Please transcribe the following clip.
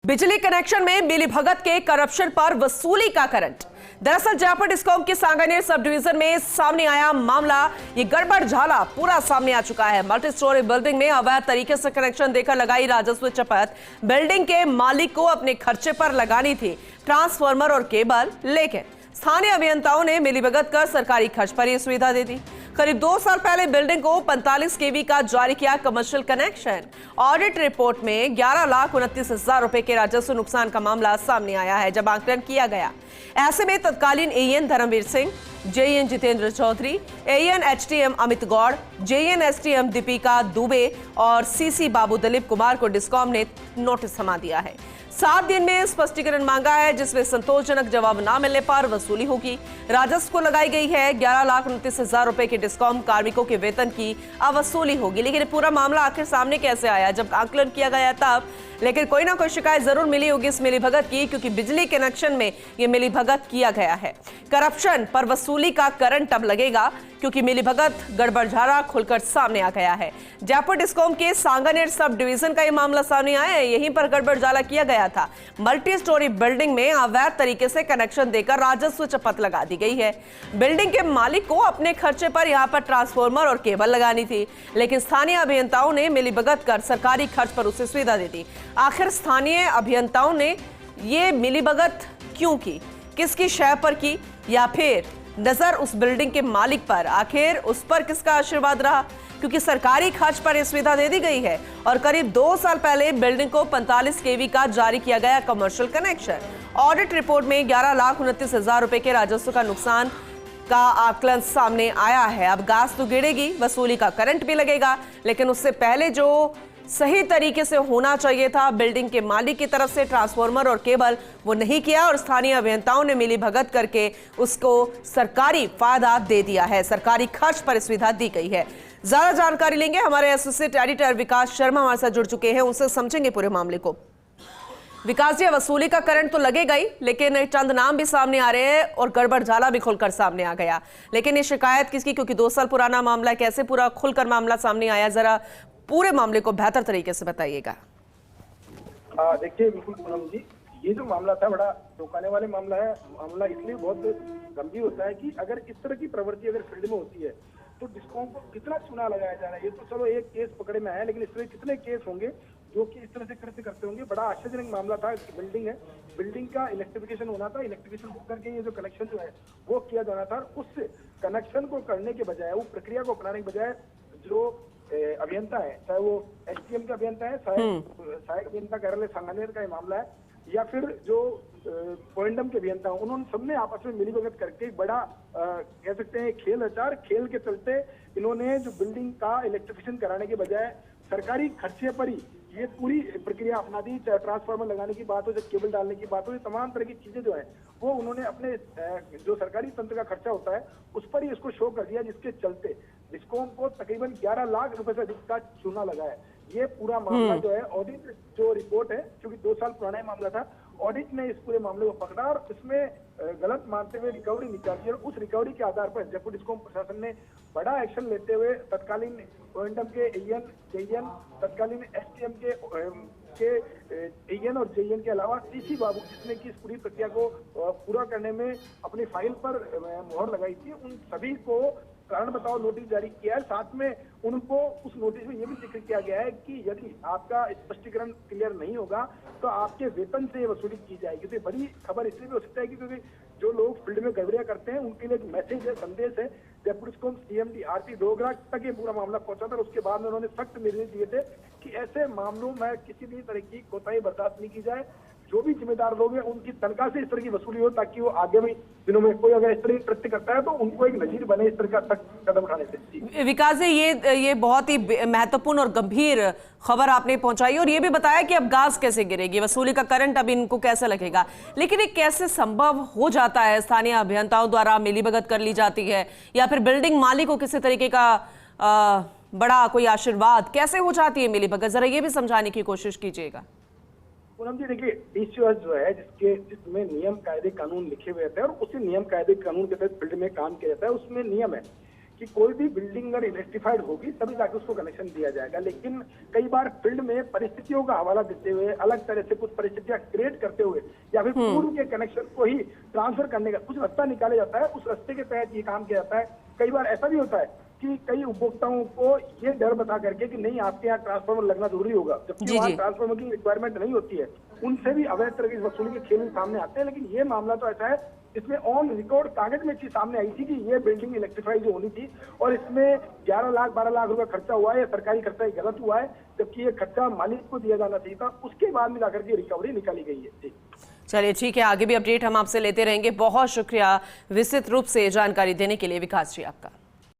बिजली कनेक्शन में मिलीभगत के करप्शन पर वसूली का करंट। दरअसल जयपुर डिस्कॉम के सांगानेर सब डिवीजन में सामने आया मामला। ये गड़बड़ झाला पूरा सामने आ चुका है। मल्टी स्टोरी बिल्डिंग में अवैध तरीके से कनेक्शन देकर लगाई राजस्व चपत। बिल्डिंग के मालिक को अपने खर्चे पर लगानी थी ट्रांसफार्मर और केबल, लेकिन स्थानीय अभियंताओं ने मिलीभगत कर सरकारी खर्च पर यह सुविधा दे दी। करीब 2 साल पहले बिल्डिंग को 45 केवी का जारी किया कमर्शियल कनेक्शन। ऑडिट रिपोर्ट में 11,29,000 रुपए के राजस्व नुकसान का मामला सामने आया है। जब आंकलन किया गया, ऐसे में तत्कालीन AEN Dharamveer Singh, JEN Jitendra Chaudhary, AEN HTM Amit Gaur, JEN STM Deepika Dubey और सीसी बाबू दिलीप कुमार को डिस्कॉम ने नोटिस थमा दिया है। 7 दिन में स्पष्टीकरण मांगा है, जिसमें संतोषजनक जवाब न मिलने पर वसूली होगी। राजस्व को लगाई गई है 11,29,000 रुपए के डिस्कॉम कार्मिकों के वेतन की अवसूली होगी। लेकिन पूरा मामला आखिर सामने कैसे आया? जब आकलन किया गया तब, लेकिन कोई ना कोई शिकायत जरूर मिली होगी इस मिलीभगत की, क्योंकि बिजली कनेक्शन में यह मिलीभगत किया गया है। करप्शन पर वसूली का करंट अब लगेगा, क्योंकि मिलीभगत गड़बड़झाला खुलकर सामने आ गया है। जयपुर डिस्कॉम के सांगानेर सब डिवीजन का यह मामला सामने आया है। यहीं पर गड़बड़झाला किया गया था। मल्टी स्टोरी बिल्डिंग में अवैध तरीके से कनेक्शन देकर राजस्व चपत लगा दी गई है। बिल्डिंग के मालिक को अपने खर्चे पर यहां पर ट्रांसफार्मर और केबल लगानी थी, लेकिन स्थानीय अभियंताओं ने मिलीभगत कर सरकारी खर्च पर उसे सुविधा दे दी। आखिर स्थानीय अभियंताओं ने ये मिलीभगत क्यों की? किसकी शय पर की? या फिर नजर उस बिल्डिंग के मालिक पर? आखिर उस पर किसका आशीर्वाद रहा? क्योंकि सरकारी खर्च पर यह सुविधा दे दी गई है और करीब 2 साल पहले बिल्डिंग को 45 केवी का जारी किया गया कमर्शियल कनेक्शन। ऑडिट रिपोर्ट में 11,29,000 रुपए के राजस्व का नुकसान का आकलन सामने आया है। अब गाज तो गिरेगी, वसूली का करंट भी लगेगा, लेकिन उससे पहले जो सही तरीके से होना चाहिए था बिल्डिंग के मालिक की तरफ से, ट्रांसफार्मर और केबल, वो नहीं किया और स्थानीय अभियंताओं ने मिलीभगत करके उसको सरकारी फायदा दे दिया है। सरकारी खर्च पर सुविधा दी गई है। ज्यादा जानकारी लेंगे, हमारे एसोसिएट एडिटर विकास शर्मा हमारे साथ जुड़ चुके हैं, उनसे समझेंगे पूरे मामले को। विकास जी, वसूली का करंट तो लगेगा ही, लेकिन चंद नाम भी सामने आ रहे हैं और गड़बड़झाला भी खुलकर सामने आ गया। लेकिन ये शिकायत किसकी? क्योंकि 2 साल पुराना मामला, कैसे पूरा खुलकर मामला सामने आया? जरा पूरे मामले को बेहतर तरीके से बताइएगा। देखिए, बिल्कुल पूनम जी, ये जो मामला था बड़ा चौंकाने वाले मामला है। मामला इसलिए बहुत गंभीर होता है कि अगर इस तरह की प्रवृत्ति अगर फील्ड में होती है तो डिस्कॉम को कितना चूना लगाया जा रहा है। ये तो चलो एक केस पकड़े में है, लेकिन इस तरह कितने केस होंगे जो कि इस तरह से कृत्य करते होंगे। बड़ा आश्चर्यजनक मामला था। बिल्डिंग है, बिल्डिंग का इलेक्ट्रिफिकेशन होना था, इलेक्ट्रिफिकेशन होकर के ये जो कनेक्शन जो है वो किया जाना था। उस कनेक्शन को करने के बजाय, वो प्रक्रिया को अपनाने के बजाय जो अभियंता है, चाहे वो एसटीएम के अभियंता है, सहायक अभियंता कार्यालय सांगानेर का ये मामला है, या फिर जो पोइंडम के अभियंता, उन्होंने सबने आपस में मिलीभगत करके एक बड़ा कह सकते हैं खेल आचार, खेल के चलते इन्होंने जो बिल्डिंग का इलेक्ट्रिफिकेशन कराने के बजाय सरकारी खर्चे पर ही ये पूरी प्रक्रिया अपना दी। चाहे ट्रांसफार्मर लगाने की बात हो, चाहे केबल डालने की बात हो, ये तमाम तरह की चीजें जो है वो उन्होंने अपने जो सरकारी तंत्र का खर्चा होता है उस पर ही इसको शो कर दिया, जिसके चलते डिस्कॉम को तकरीबन 11 लाख रुपए से अधिक का चूना लगा है। ये पूरा मामला जो है, ऑडिट जो रिपोर्ट है, क्योंकि 2 साल पुराना मामला था, ऑडिट ने इस पूरे मामले को पकड़ा और इसमें गलत मानते हुए रिकवरी निकाली और उस रिकवरी के आधार पर जयपुर डिस्कॉम प्रशासन ने बड़ा एक्शन लेते हुए तत्कालीन पोइंडम के एईएन, जेईएन, तत्कालीन एसटीएम के एईएन और जेईएन के अलावा सीसी बाबू, जिसने की इस पूरी प्रक्रिया को पूरा करने में अपनी फाइल पर मोहर लगाई थी, उन सभी को कारण बताओ नोटिस जारी किया है। साथ में उनको उस नोटिस में यह भी जिक्र किया गया है कि यदि आपका स्पष्टीकरण क्लियर नहीं होगा तो आपके वेतन से वसूली की जाएगी। तो बड़ी खबर इसलिए भी हो सकता है कि क्योंकि जो लोग फील्ड में गड़बड़ियां करते हैं उनके लिए एक मैसेज है, संदेश है। Jaipur discom CMD RP Dogra तक ये पूरा मामला पहुंचा था और उसके बाद में उन्होंने सख्त निर्देश दिए थे कि ऐसे मामलों में किसी भी तरह की कोताही बर्दाश्त नहीं की जाए। जो भी जिम्मेदार लोग हैं उनकी तनख्वाह से इस तरह की वसूली हो, ताकि वो आगे में दिनों में कोई अगर इस तरह की कृत्य करता है तो उनको एक नजीर बने इस तरह का सख्त कदम उठाने से। विकास जी, ये बहुत ही महत्वपूर्ण और गंभीर खबर आपने पहुंचाई और ये भी बताया कि अब गाज कैसे गिरेगी, वसूली का करंट अब इनको कैसे लगेगा। लेकिन ये कैसे संभव हो जाता है? स्थानीय अभियंताओं द्वारा मिलीभगत कर ली जाती है या फिर बिल्डिंग मालिक को किसी तरीके का बड़ा कोई आशीर्वाद, कैसे हो जाती है मिलीभगत? जरा ये भी समझाने की कोशिश कीजिएगा। पूनम जी, देखिए, डीसीओएस जो है जिसमें नियम कायदे कानून लिखे हुए रहते हैं और उसी नियम कायदे कानून के तहत फील्ड में काम किया जाता है, उसमें नियम है कि कोई भी बिल्डिंग अगर इलेक्ट्रीफाइड होगी तभी जाके उसको कनेक्शन दिया जाएगा। लेकिन कई बार फील्ड में परिस्थितियों का हवाला देते हुए, अलग तरह से कुछ परिस्थितियां क्रिएट करते हुए या फिर पूर्व के कनेक्शन को ही ट्रांसफर करने का कुछ रास्ता निकाला जाता है, उस रास्ते के तहत ये काम किया जाता है। कई बार ऐसा भी होता है कि कई उपभोक्ताओं को ये डर बता करके कि नहीं आपके यहाँ ट्रांसफार्मर लगना जरूरी होगा, जबकि वहाँ ट्रांसफार्मर की रिक्वायरमेंट नहीं होती है, उनसे भी अवैध तरह की वसूली के खेल सामने आते हैं। लेकिन ये मामला तो ऐसा है, इसमें ऑन रिकॉर्ड कागज में चीज सामने आई थी कि ये बिल्डिंग इलेक्ट्रीफाई जो होनी थी और इसमें 11 लाख 12 लाख रुपए खर्चा हुआ है, सरकारी खर्चा ही गलत हुआ है, जबकि ये खर्चा मालिक को दिया जाना चाहिए था। उसके बाद में जाकर के रिकवरी निकाली गई है। जी चलिए ठीक है, आगे भी अपडेट हम आपसे लेते रहेंगे। बहुत शुक्रिया विस्तृत रूप से जानकारी देने के लिए विकास जी आपका।